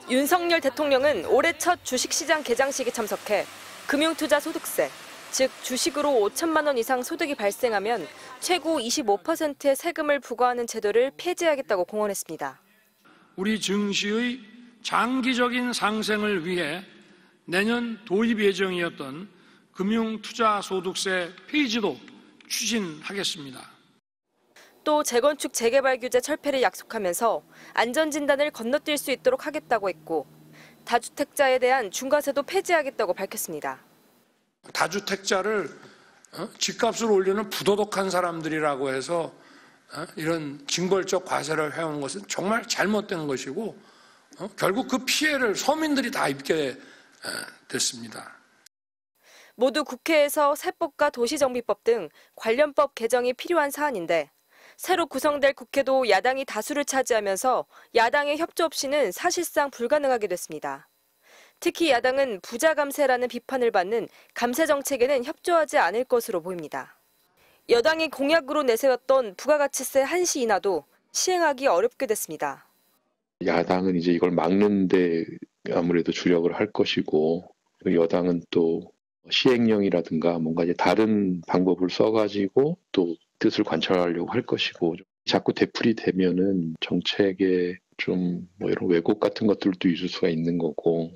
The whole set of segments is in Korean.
윤석열 대통령은 올해 첫 주식시장 개장식에 참석해 금융투자소득세, 즉 주식으로 5천만 원 이상 소득이 발생하면 최고 25%의 세금을 부과하는 제도를 폐지하겠다고 공언했습니다. 우리 증시의 장기적인 상생을 위해 내년 도입 예정이었던 금융투자소득세 폐지도 추진하겠습니다. 또 재건축 재개발 규제 철폐를 약속하면서 안전진단을 건너뛸 수 있도록 하겠다고 했고 다주택자에 대한 중과세도 폐지하겠다고 밝혔습니다. 다주택자를 집값을 올리는 부도덕한 사람들이라고 해서 이런 징벌적 과세를 해오는 것은 정말 잘못된 것이고 결국 그 피해를 서민들이 다 입게 됐습니다. 모두 국회에서 세법과 도시정비법 등 관련 법 개정이 필요한 사안인데 새로 구성될 국회도 야당이 다수를 차지하면서 야당의 협조 없이는 사실상 불가능하게 됐습니다. 특히 야당은 부자 감세라는 비판을 받는 감세 정책에는 협조하지 않을 것으로 보입니다. 여당이 공약으로 내세웠던 부가가치세 한시 인하도 시행하기 어렵게 됐습니다. 야당은 이제 이걸 막는데 아무래도 주력을 할 것이고 여당은 또 시행령이라든가 뭔가 이제 다른 방법을 써가지고 또 뜻을 관철하려고 할 것이고 자꾸 되풀이 되면은 정책에 좀 뭐 이런 왜곡 같은 것들도 있을 수가 있는 거고.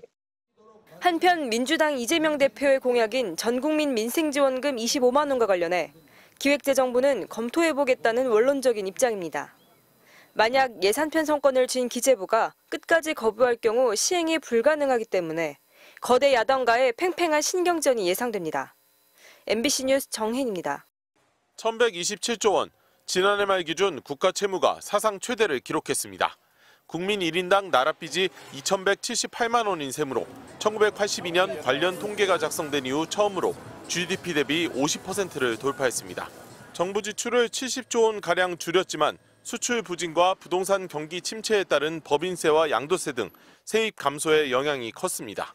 한편 민주당 이재명 대표의 공약인 전국민 민생지원금 25만 원과 관련해 기획재정부는 검토해보겠다는 원론적인 입장입니다. 만약 예산 편성권을 쥔 기재부가 끝까지 거부할 경우 시행이 불가능하기 때문에 거대 야당과의 팽팽한 신경전이 예상됩니다. MBC 뉴스 정혜인입니다. 1127조 원, 지난해 말 기준 국가 채무가 사상 최대를 기록했습니다. 국민 1인당 나랏빚이 2,178만 원인 셈으로 1982년 관련 통계가 작성된 이후 처음으로 GDP 대비 50%를 돌파했습니다. 정부 지출을 70조 원가량 줄였지만 수출 부진과 부동산 경기 침체에 따른 법인세와 양도세 등 세입 감소의 영향이 컸습니다.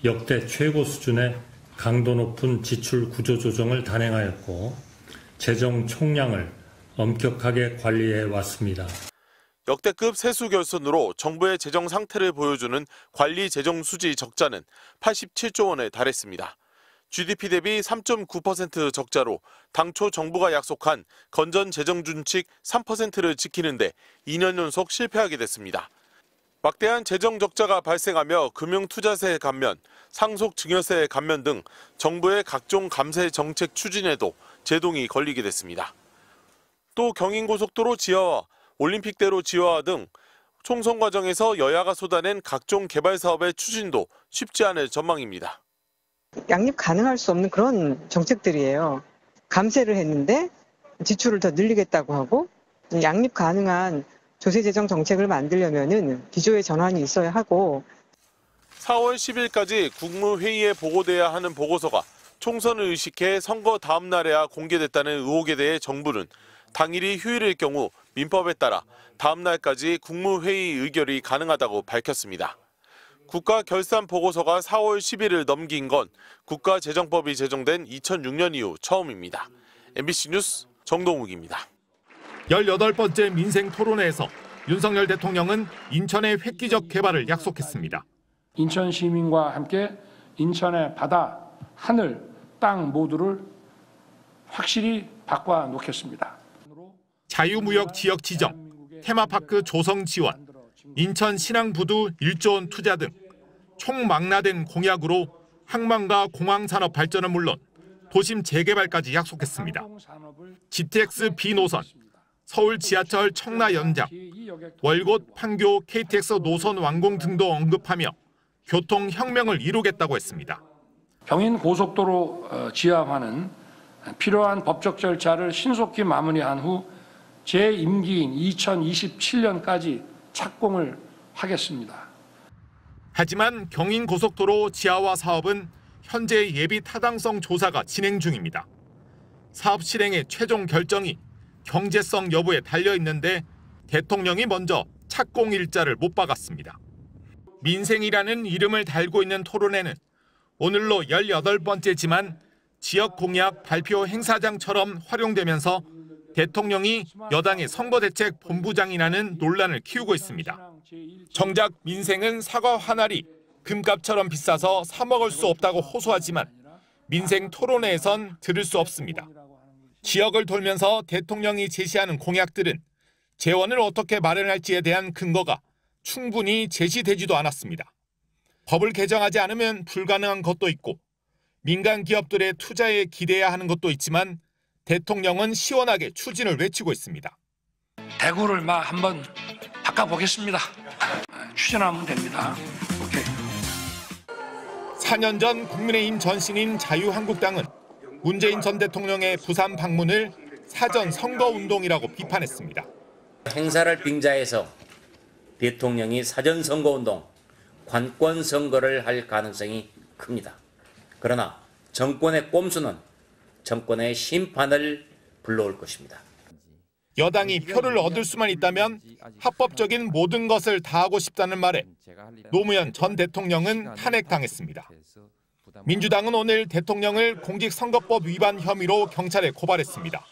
역대 최고 수준의 강도 높은 지출 구조 조정을 단행하였고 재정 총량을 엄격하게 관리해 왔습니다. 역대급 세수 결손으로 정부의 재정 상태를 보여주는 관리 재정 수지 적자는 87조 원에 달했습니다. GDP 대비 3.9% 적자로 당초 정부가 약속한 건전 재정 준칙 3%를 지키는데 2년 연속 실패하게 됐습니다. 막대한 재정 적자가 발생하며 금융투자세 감면, 상속증여세 감면 등 정부의 각종 감세 정책 추진에도 제동이 걸리게 됐습니다. 또 경인고속도로 지하화, 올림픽대로 지하화 등 총선 과정에서 여야가 쏟아낸 각종 개발 사업의 추진도 쉽지 않을 전망입니다. 양립 가능할 수 없는 그런 정책들이에요. 감세를 했는데 지출을 더 늘리겠다고 하고 양립 가능한 조세재정 정책을 만들려면은 기조의 전환이 있어야 하고 4월 10일까지 국무회의에 보고돼야 하는 보고서가 총선을 의식해 선거 다음 날에야 공개됐다는 의혹에 대해 정부는 당일이 휴일일 경우 민법에 따라 다음 날까지 국무회의 의결이 가능하다고 밝혔습니다. 국가결산보고서가 4월 10일을 넘긴 건 국가재정법이 제정된 2006년 이후 처음입니다. MBC 뉴스 정동욱입니다. 18번째 민생 토론회에서 윤석열 대통령은 인천의 획기적 개발을 약속했습니다. 인천 시민과 함께 인천의 바다, 하늘, 땅 모두를 확실히 바꿔놓겠습니다. 자유무역 지역 지정, 테마파크 조성 지원, 인천 신항부두 1조 원 투자 등 총망라된 공약으로 항만과 공항산업 발전은 물론 도심 재개발까지 약속했습니다. GTX B노선, 서울 지하철 청라 연장, 월곶 판교 KTX 노선 완공 등도 언급하며 교통혁명을 이루겠다고 했습니다. 경인고속도로 지하화는 필요한 법적 절차를 신속히 마무리한 후 제 임기인 2027년까지 착공을 하겠습니다. 하지만 경인고속도로 지하화 사업은 현재 예비 타당성 조사가 진행 중입니다. 사업 실행의 최종 결정이 경제성 여부에 달려 있는데 대통령이 먼저 착공 일자를 못 박았습니다. 민생이라는 이름을 달고 있는 토론회는 오늘로 18번째지만 지역 공약 발표 행사장처럼 활용되면서 대통령이 여당의 선거대책 본부장이라는 논란을 키우고 있습니다. 정작 민생은 사과 한 알이 금값처럼 비싸서 사 먹을 수 없다고 호소하지만 민생 토론회에선 들을 수 없습니다. 지역을 돌면서 대통령이 제시하는 공약들은 재원을 어떻게 마련할지에 대한 근거가 충분히 제시되지도 않았습니다. 법을 개정하지 않으면 불가능한 것도 있고 민간 기업들의 투자에 기대야 하는 것도 있지만 대통령은 시원하게 추진을 외치고 있습니다. 대구를 한번 바꿔보겠습니다. 추진하면 됩니다. 오케이. 4년 전 국민의힘 전신인 자유한국당은 문재인 전 대통령의 부산 방문을 사전 선거운동이라고 비판했습니다. 행사를 빙자해서 대통령이 사전 선거운동, 관권 선거를 할 가능성이 큽니다. 그러나 정권의 꼼수는 정권의 심판을 불러올 것입니다. 여당이 표를 얻을 수만 있다면 합법적인 모든 것을 다하고 싶다는 말에 노무현 전 대통령은 탄핵당했습니다. 민주당은 오늘 대통령을 공직선거법 위반 혐의로 경찰에 고발했습니다.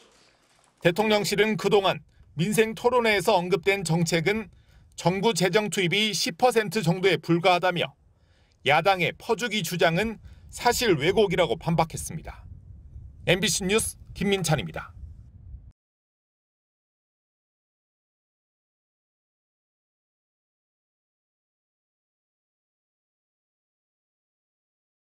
대통령실은 그동안 민생 토론회에서 언급된 정책은 정부 재정 투입이 10% 정도에 불과하다며 야당의 퍼주기 주장은 사실 왜곡이라고 반박했습니다. MBC 뉴스 김민찬입니다.